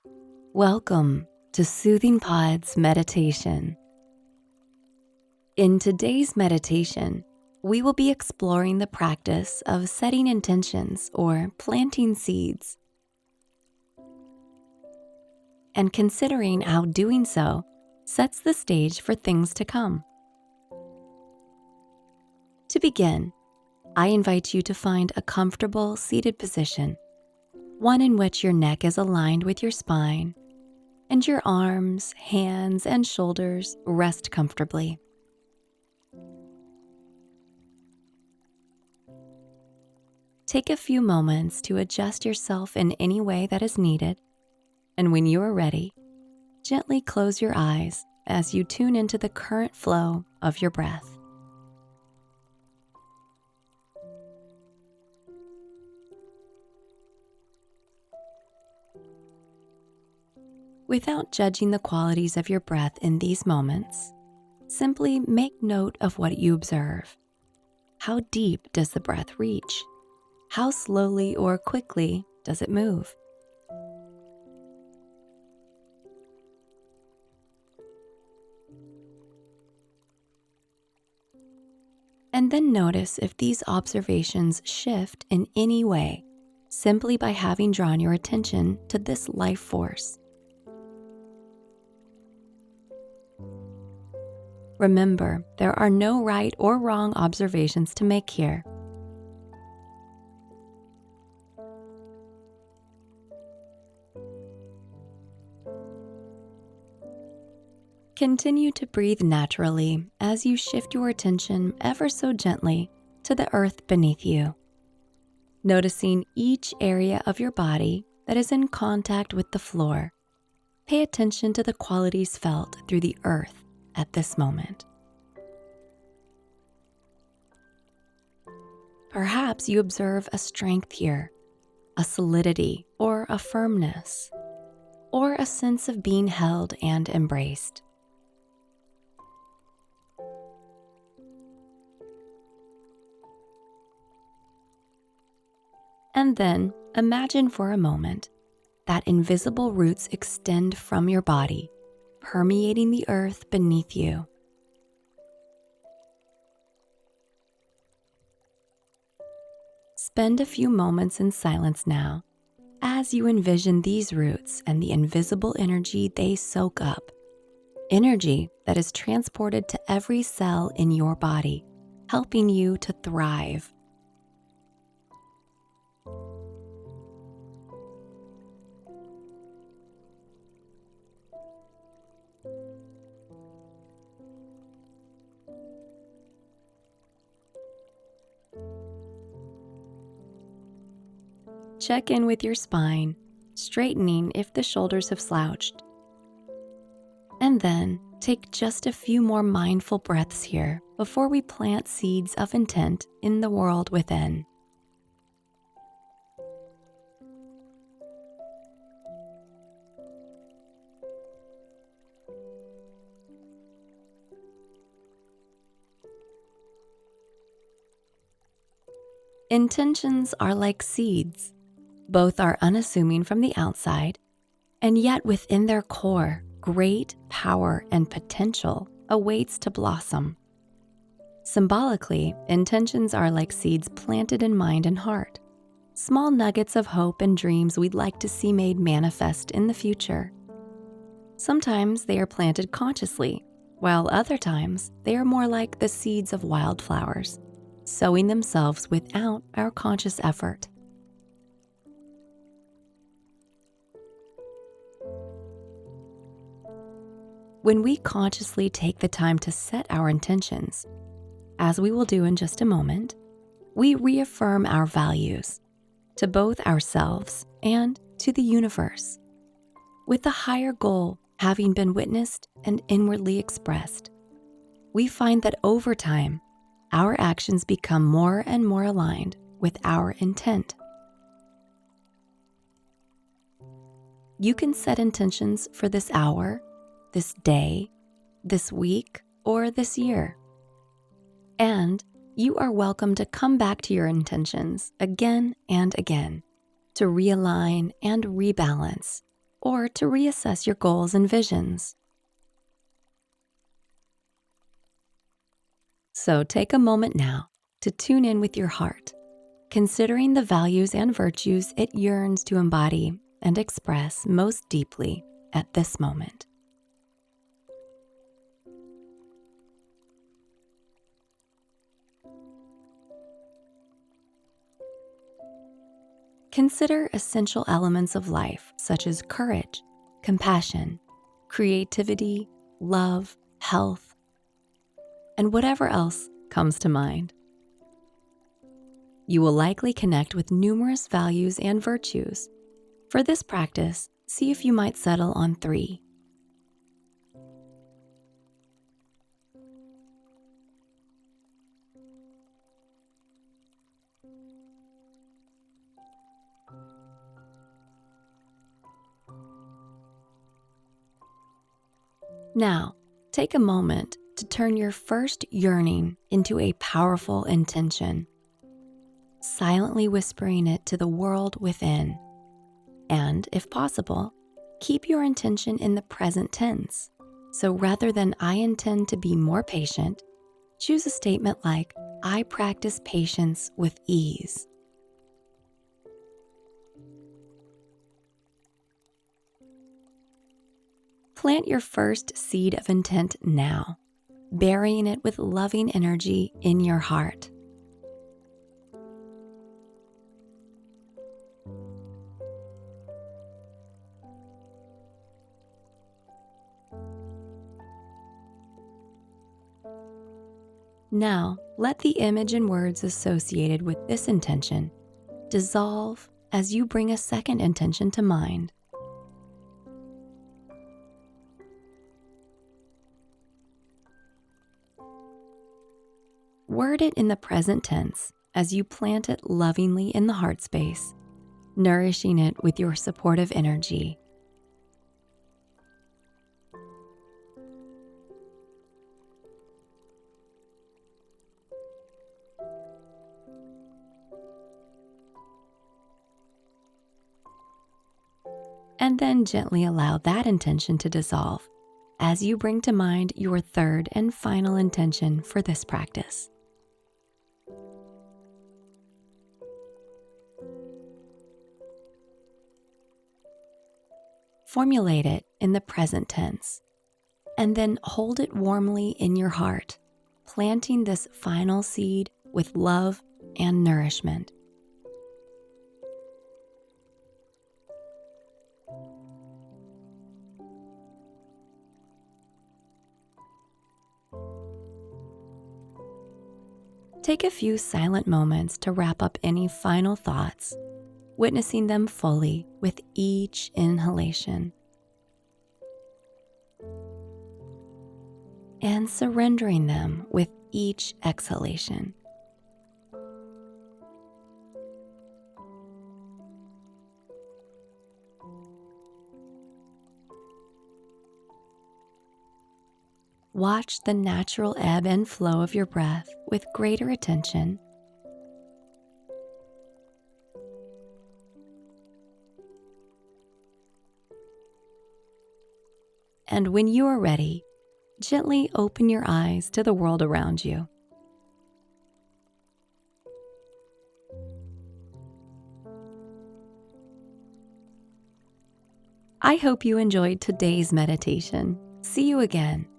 Welcome to Soothing Pod's meditation. In today's meditation, we will be exploring the practice of setting intentions or planting seeds, and considering how doing so sets the stage for things to come. To begin, I invite you to find a comfortable seated position, one in which your neck is aligned with your spine and your arms, hands, and shoulders rest comfortably. Take a few moments to adjust yourself in any way that is needed, and when you are ready, gently close your eyes as you tune into the current flow of your breath. Without judging the qualities of your breath in these moments, simply make note of what you observe. How deep does the breath reach? How slowly or quickly does it move? And then notice if these observations shift in any way, simply by having drawn your attention to this life force. Remember, there are no right or wrong observations to make here. Continue to breathe naturally as you shift your attention ever so gently to the earth beneath you, noticing each area of your body that is in contact with the floor. Pay attention to the qualities felt through the earth at this moment. Perhaps you observe a strength here, a solidity or a firmness, or a sense of being held and embraced. And then imagine for a moment that invisible roots extend from your body, permeating the earth beneath you. Spend a few moments in silence now as you envision these roots and the invisible energy they soak up, energy that is transported to every cell in your body, helping you to thrive. Check in with your spine, straightening if the shoulders have slouched. And then take just a few more mindful breaths here before we plant seeds of intent in the world within. Intentions are like seeds. Both are unassuming from the outside, and yet within their core, great power and potential awaits to blossom. Symbolically, intentions are like seeds planted in mind and heart, small nuggets of hope and dreams we'd like to see made manifest in the future. Sometimes they are planted consciously, while other times they are more like the seeds of wildflowers, sowing themselves without our conscious effort. When we consciously take the time to set our intentions, as we will do in just a moment, we reaffirm our values to both ourselves and to the universe, with the higher goal having been witnessed and inwardly expressed. We find that over time, our actions become more and more aligned with our intent. You can set intentions for this hour, this day, this week, or this year. And you are welcome to come back to your intentions again and again to realign and rebalance or to reassess your goals and visions. So take a moment now to tune in with your heart, considering the values and virtues it yearns to embody and express most deeply at this moment. Consider essential elements of life such as courage, compassion, creativity, love, health, and whatever else comes to mind. You will likely connect with numerous values and virtues. For this practice, see if you might settle on 3. Now, take a moment to turn your first yearning into a powerful intention, silently whispering it to the world within. And, if possible, keep your intention in the present tense. So rather than "I intend to be more patient," choose a statement like "I practice patience with ease." Plant your first seed of intent now, burying it with loving energy in your heart. Now, let the image and words associated with this intention dissolve as you bring a second intention to mind. Word it in the present tense as you plant it lovingly in the heart space, nourishing it with your supportive energy. And then gently allow that intention to dissolve as you bring to mind your third and final intention for this practice. Formulate it in the present tense, and then hold it warmly in your heart, planting this final seed with love and nourishment. Take a few silent moments to wrap up any final thoughts, witnessing them fully with each inhalation, and surrendering them with each exhalation. Watch the natural ebb and flow of your breath with greater attention. And when you are ready, gently open your eyes to the world around you. I hope you enjoyed today's meditation. See you again.